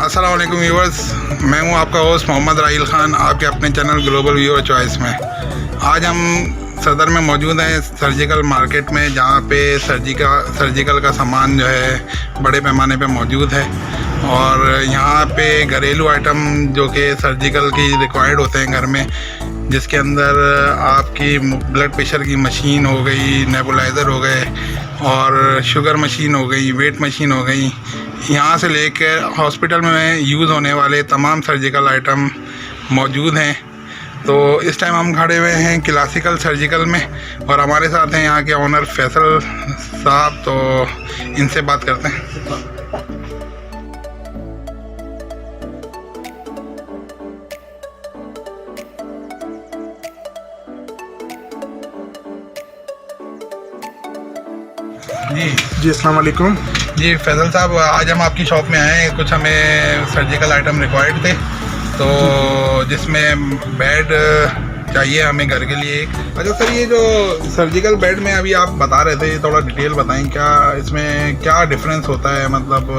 अस्सलाम वालेकुम व्यूअर्स, मैं हूं आपका होस्ट मोहम्मद राहिल ख़ान, आपके अपने चैनल ग्लोबल व्यूअर चॉइस में। आज हम सदर में मौजूद हैं सर्जिकल मार्केट में, जहां पे सर्जिकल का सामान जो है बड़े पैमाने पे मौजूद है। और यहां पे घरेलू आइटम जो कि सर्जिकल की रिक्वायर्ड होते हैं घर में, जिसके अंदर आपकी ब्लड प्रेशर की मशीन हो गई, नेबुलाइज़र हो गए और शुगर मशीन हो गई, वेट मशीन हो गई, यहाँ से लेकर हॉस्पिटल में यूज़ होने वाले तमाम सर्जिकल आइटम मौजूद हैं। तो इस टाइम हम खड़े हुए हैं क्लासिकल सर्जिकल में और हमारे साथ हैं यहाँ के ओनर फैसल साहब, तो इनसे बात करते हैं। जी अस्सलाम वालेकुम। जी फैसल साहब, आज हम आपकी शॉप में आए हैं, कुछ हमें सर्जिकल आइटम रिक्वायर्ड थे, तो जिसमें बेड चाहिए हमें घर के लिए एक। अच्छा सर, ये जो सर्जिकल बेड में अभी आप बता रहे थे, थोड़ा डिटेल बताएं, क्या इसमें क्या डिफरेंस होता है? मतलब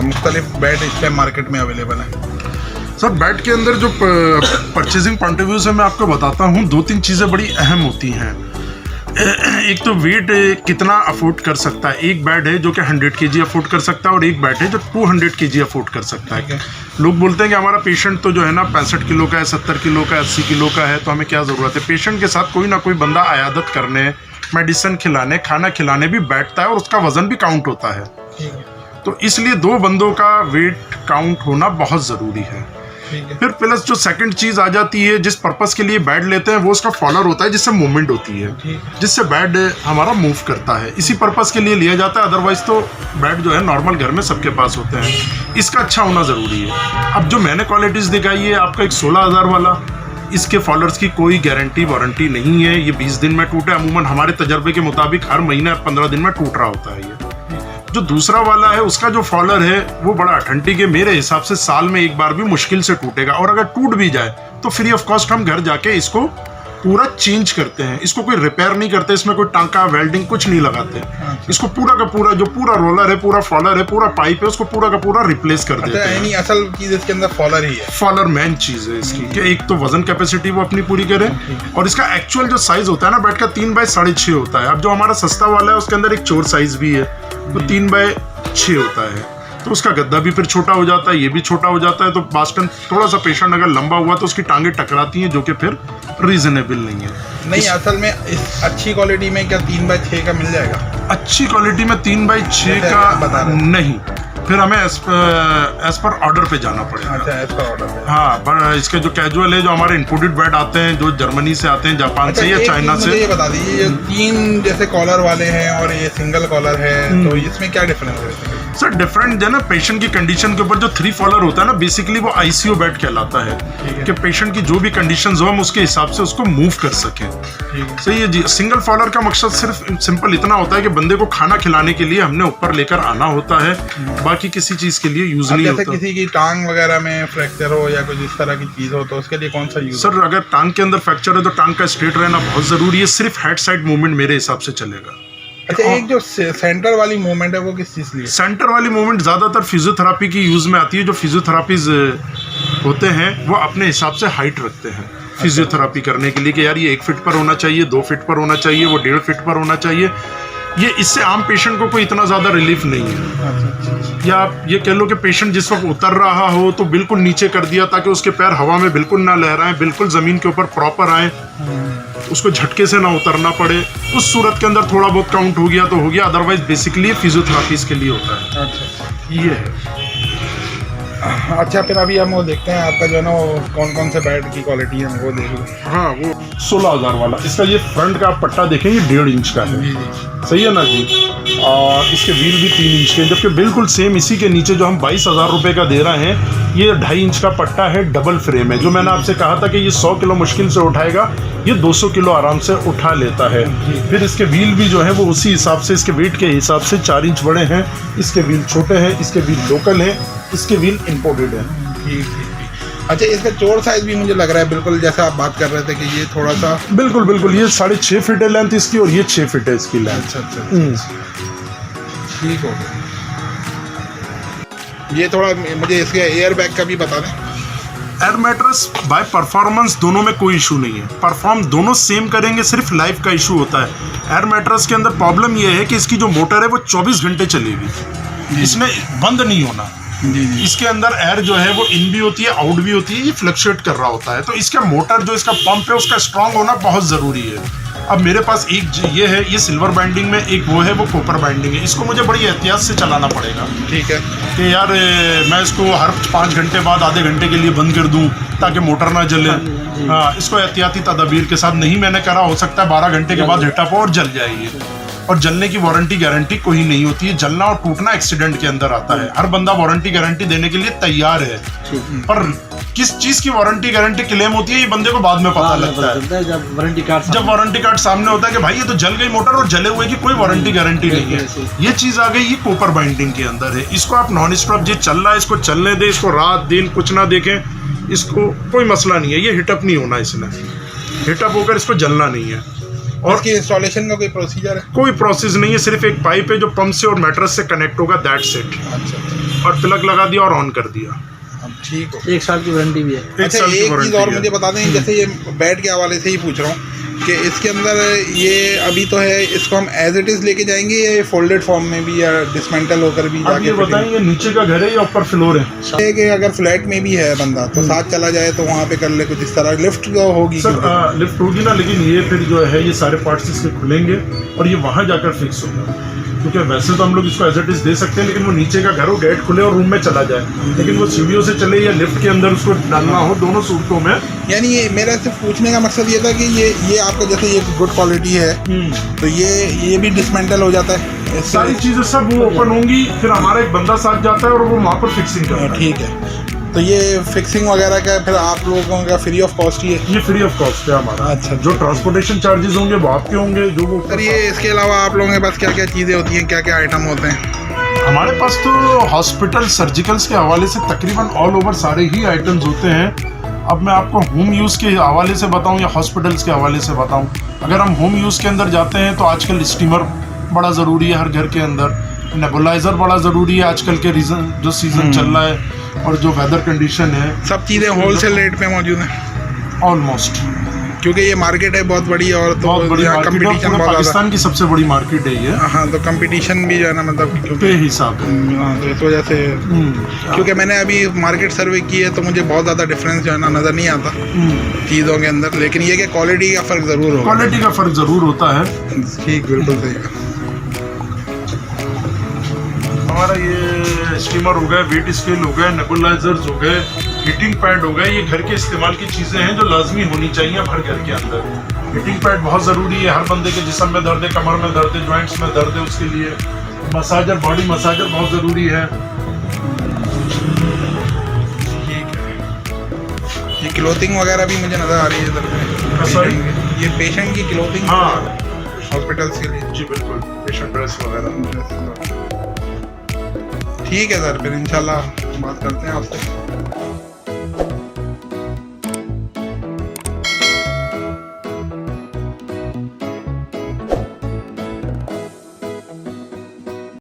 मुख्तलिफ बेड इस टाइम मार्केट में अवेलेबल है। सर, बेड के अंदर जो परचेजिंग पॉइंट ऑफ व्यू से मैं आपको बताता हूँ, 2-3 चीज़ें बड़ी अहम होती हैं। एक तो वेट कितना अफोर्ड कर सकता है। एक बेड है जो कि 100 kg अफोर्ड कर सकता है और एक बेड है जो 200 kg अफोर्ड कर सकता है। लोग बोलते हैं कि हमारा पेशेंट तो जो है ना 65 किलो का है, 70 किलो का है, 80 किलो का है, तो हमें क्या ज़रूरत है। पेशेंट के साथ कोई ना कोई बंदा आयादत करने, मेडिसिन खिलाने, खाना खिलाने भी बैठता है और उसका वज़न भी काउंट होता है। तो इसलिए 2 बंदों का वेट काउंट होना बहुत ज़रूरी है। फिर प्लस जो सेकंड चीज़ आ जाती है, जिस पर्पस के लिए बेड लेते हैं वो उसका फॉलर होता है, जिससे मूवमेंट होती है, जिससे बेड हमारा मूव करता है। इसी पर्पस के लिए लिया जाता है। अदरवाइज तो बेड जो है नॉर्मल घर में सबके पास होते हैं। इसका अच्छा होना ज़रूरी है। अब जो मैंने क्वालिटीज़ दिखाई है, आपका एक 16,000 वाला, इसके फॉलर्स की कोई गारंटी वारंटी नहीं है। ये 20 दिन में टूटे, अमूमन हमारे तजर्बे के मुताबिक हर महीने 15 दिन में टूट रहा होता है। ये जो दूसरा वाला है, उसका जो फॉलर है वो बड़ा अथेंटिक है। मेरे हिसाब से साल में एक बार भी मुश्किल से टूटेगा, और अगर टूट भी जाए तो फ्री ऑफ कॉस्ट हम घर जाके इसको पूरा चेंज करते हैं। इसको कोई रिपेयर नहीं करते, इसमें कोई टांका वेल्डिंग कुछ नहीं लगाते। इसको पूरा का पूरा जो पूरा रोलर है, पूरा फॉलर है, पूरा पाइप है, उसको पूरा का पूरा रिप्लेस कर देते हैं। यानी असल चीज इसके अंदर फॉलर ही है। फॉलर मेन चीज है इसकी, कि एक तो वजन कैपेसिटी वो अपनी पूरी करे, और इसका एक्चुअल जो साइज होता है ना बेड का 3 बाय 6.5 होता है। अब जो हमारा सस्ता वाला है उसके अंदर एक चोर साइज भी है, तो 3 बाय 6 होता है। तो उसका गद्दा भी फिर छोटा हो जाता है, ये भी छोटा हो जाता है। तो बास्टन थोड़ा सा पेशेंट अगर लंबा हुआ तो उसकी टांगे टकराती हैं, जो कि फिर रीजनेबल नहीं है। नहीं, असल में इस अच्छी क्वालिटी में क्या 3 बाय 6 का मिल जाएगा? अच्छी क्वालिटी में 3 बाय 6 का नहीं, फिर हमें एज पर ऑर्डर पे जाना पड़ेगा। अच्छा, एज पर ऑर्डर पे। हाँ, पर इसके जो कैजुअल है, जो हमारे इंपोर्टेड बेड आते हैं, जो जर्मनी से आते हैं, जापान से या चाइना से। ये बता दीजिए, ये 3 जैसे कॉलर वाले हैं और ये सिंगल कॉलर है, तो इसमें क्या डिफरेंस है? सर, डिफरेंट है ना, पेशेंट की कंडीशन के ऊपर। जो 3 फॉलर होता है ना, बेसिकली वो आईसीयू बेड कहलाता है, कि पेशेंट की जो भी कंडीशंस हो हम उसके हिसाब से उसको मूव कर सकें। सही है जी। सिंगल फॉलर का मकसद सिर्फ सिंपल इतना होता है कि बंदे को खाना खिलाने के लिए हमने ऊपर लेकर आना होता है, बाकी किसी चीज के लिए यूज नहीं होता। किसी की टांग वगैरह में फ्रैक्चर हो या कुछ इस तरह की चीज हो, तो उसके लिए कौन सा यूज? सर, अगर टांग के अंदर फ्रैक्चर है तो टांग का स्ट्रेट रहना बहुत जरूरी है। सिर्फ हेड साइड मूवमेंट मेरे हिसाब से चलेगा। अच्छा, एक जो सेंटर वाली मूवमेंट है वो किस चीज लिए? सेंटर वाली मूवमेंट ज्यादातर फिजियोथेरापी की यूज में आती है। जो फिजियोथेरापीज होते हैं वो अपने हिसाब से हाइट रखते हैं फिजियोथेरापी करने के लिए, कि यार ये 1 फीट पर होना चाहिए, 2 फीट पर होना चाहिए, वो 1.5 फीट पर होना चाहिए। ये इससे आम पेशेंट को कोई इतना ज़्यादा रिलीफ नहीं है। या आप ये कह लो कि पेशेंट जिस वक्त उतर रहा हो तो बिल्कुल नीचे कर दिया, ताकि उसके पैर हवा में बिल्कुल ना लहराएं, बिल्कुल ज़मीन के ऊपर प्रॉपर आए, उसको झटके से ना उतरना पड़े। उस सूरत के अंदर थोड़ा बहुत काउंट हो गया तो हो गया, अदरवाइज बेसिकली फिजियोथेरापीज के लिए होता है। अच्छा, ये है। अच्छा, फिर अभी हम वो देखते हैं आपका जो है ना, वो कौन कौन से बेड की क्वालिटी है वो देख लो। हाँ, वो 16,000 वाला, इसका ये फ्रंट का पट्टा देखें, ये 1.5 इंच का है। सही है ना जी। और इसके व्हील भी 3 इंच के, जबकि बिल्कुल सेम इसी के नीचे जो हम 22,000 रुपये का दे रहे हैं, ये 2.5 इंच का पट्टा है, डबल फ्रेम है। जो मैंने आपसे कहा था कि ये 100 किलो मुश्किल से उठाएगा, ये 200 किलो आराम से उठा लेता है। फिर इसके व्हील भी जो है वो उसी हिसाब से, इसके वेट के हिसाब से 4 इंच बड़े हैं, इसके व्हील छोटे हैं, इसके व्हील लोकल हैं, इसके व्हील इंपोर्टेड है। ठीक। अच्छा, इसका चौड़ साइज भी मुझे लग रहा है बिल्कुल जैसा आप बात कर रहे थे कि ये थोड़ा सा बिल्कुल ये 6.5 फीट है लेंथ इसकी, और ये 6 फीट है इसकी लेंथ। अच्छा, ठीक हो गया। ये थोड़ा मुझे इसके एयर बैग का भी बता दें। एयर मैट्रेस बाय परफॉर्मेंस दोनों में कोई इशू नहीं है, परफॉर्म दोनों सेम करेंगे, सिर्फ लाइफ का इशू होता है। एयर मैट्रेस के अंदर प्रॉब्लम ये है कि इसकी जो मोटर है वो 24 घंटे चलेगी, इसमें बंद नहीं होना। जी। इसके अंदर एयर जो है वो इन भी होती है, आउट भी होती है, ये फ्लक्चुएट कर रहा होता है। तो इसका मोटर जो इसका पंप है उसका स्ट्रांग होना बहुत ज़रूरी है। अब मेरे पास एक ये है, ये सिल्वर बाइंडिंग में, एक वो है वो कॉपर बाइंडिंग है। इसको मुझे बड़ी एहतियात से चलाना पड़ेगा। ठीक है कि यार मैं इसको हर 5 घंटे बाद आधे घंटे के लिए बंद कर दूं ताकि मोटर ना जले। हाँ, इसको एहतियाती तदाबीर के साथ नहीं मैंने करा, हो सकता है 12 घंटे के बाद हिटअप हो और जल जाएगी। और जलने की वारंटी गारंटी कोई नहीं होती है, जलना और टूटना एक्सीडेंट के अंदर आता है। हर बंदा वारंटी गारंटी देने के लिए तैयार है, पर किस चीज की वारंटी गारंटी क्लेम होती है ये बंदे को बाद में पता लगता है, जब वारंटी कार्ड सामने होता है कि भाई ये तो जल गई मोटर और जले हुए की कोई वारंटी गारंटी नहीं है। ये चीज आ गई, ये कॉपर बाइंडिंग के अंदर है। इसको आप नॉन स्टॉप, ये चल रहा है इसको चलने दे, इसको रात दिन कुछ ना देखें, इसको कोई मसला नहीं है। ये हिटअप नहीं होना, इसने हिटअप होकर इसको जलना नहीं है। और इसकी इंस्टॉलेशन का कोई प्रोसीजर है? कोई प्रोसेस नहीं है, सिर्फ एक पाइप है जो पंप से और मैट्रेस से कनेक्ट होगा, दैट्स इट। अच्छा, और प्लग लगा दिया और ऑन कर दिया, अब ठीक हो। 1 साल की वारंटी भी है। अच्छा, एक चीज़ और मुझे बता दें, जैसे ये बेड के हवाले से ही पूछ रहा हूँ कि इसके अंदर ये अभी तो है, इसको हम एज इट इज़ लेके जाएंगे या फोल्डेड फॉर्म में भी, या डिसमेंटल होकर भी अब जाके? ये बताएंगे नीचे का घर है या ऊपर फ्लोर है? कि अगर फ्लैट में भी है बंदा तो साथ चला जाए तो वहाँ पे कर ले कुछ इस तरह। लिफ्ट तो होगी सर, लिफ्ट होगी ना, लेकिन ये फिर जो है ये सारे पार्ट्स इसके खुलेंगे और ये वहाँ जाकर फिक्स होगा। क्योंकि वैसे तो हम लोग इसको एज इट इज दे सकते हैं, लेकिन वो नीचे का घर हो, गेट खुले और रूम में चला जाए, लेकिन वो सीढ़ियों से चले या लिफ्ट के अंदर उसको डालना हो, दोनों सूरतों में। यानी ये मेरा सिर्फ पूछने का मकसद ये था कि ये आपका जैसे ये गुड क्वालिटी है तो ये भी डिसमेंटल हो जाता है, सारी चीजें सब वो ओपन होंगी, फिर हमारा एक बंदा साथ जाता है और वो वहाँ पर फिक्सिंग करता है। ठीक है, तो ये फिक्सिंग वगैरह का फिर आप लोगों का फ्री ऑफ कॉस्ट ही है? ये फ्री ऑफ कॉस्ट है हमारा। अच्छा, जो ट्रांसपोर्टेशन चार्जेस होंगे वो आपके होंगे, जो वो सर। ये इसके अलावा आप लोगों के पास क्या क्या चीज़ें होती हैं, क्या क्या आइटम होते हैं? हमारे पास तो हॉस्पिटल सर्जिकल्स के हवाले से तकरीबन ऑल ओवर सारे ही आइटम्स होते हैं। अब मैं आपको होम यूज़ के हवाले से बताऊं या हॉस्पिटल्स के हवाले से बताऊं, अगर हम होम यूज़ के अंदर जाते हैं तो आजकल स्टीमर बड़ा ज़रूरी है हर घर के अंदर, नेबुलाइज़र बड़ा ज़रूरी है आजकल के जो सीज़न चल रहा है और जो वेदर कंडीशन है। सब चीज़ें होलसेल रेट पे मौजूद हैं ऑलमोस्ट, क्योंकि ये मार्केट है बहुत बड़ी और तो बहुत बड़ी मार्केट है, कंपटीशन पूरे बहुत पाकिस्तान की सबसे बड़ी मार्केट है ये। हाँ, तो कंपटीशन भी जो है ना, मतलब के हिसाब से। हाँ, तो इस वजह से, क्योंकि मैंने अभी मार्केट सर्वे की है तो मुझे बहुत ज़्यादा डिफरेंस जो है ना नज़र नहीं आता चीज़ों के अंदर, लेकिन ये कि क्वालिटी का फ़र्क ज़रूर होगा। क्वालिटी का फ़र्क ज़रूर होता है। ठीक, बिल्कुल सही। हमारा ये स्टीमर हो गए, वेट स्केल हो गए, नेबुलाइजर्स हो गए, हीटिंग पैड हो गए, ये घर के इस्तेमाल की चीज़ें हैं जो लाजमी होनी चाहिए हर घर के अंदर। हीटिंग पैड बहुत ज़रूरी है, हर बंदे के जिस्म में दर्द है, कमर में दर्द है, जॉइंट्स में दर्द है, उसके लिए मसाजर, बॉडी मसाजर बहुत ज़रूरी है। ठीक है, ये क्लोथिंग वगैरह भी मुझे नज़र आ रही है इधर सॉरी, ये पेशेंट की क्लोथिंग हाँ हॉस्पिटल्स के लिए। जी बिल्कुल, पेशेंट ड्रेस वगैरह। ठीक है सर, फिर इंशाल्लाह बात करते हैं आपसे।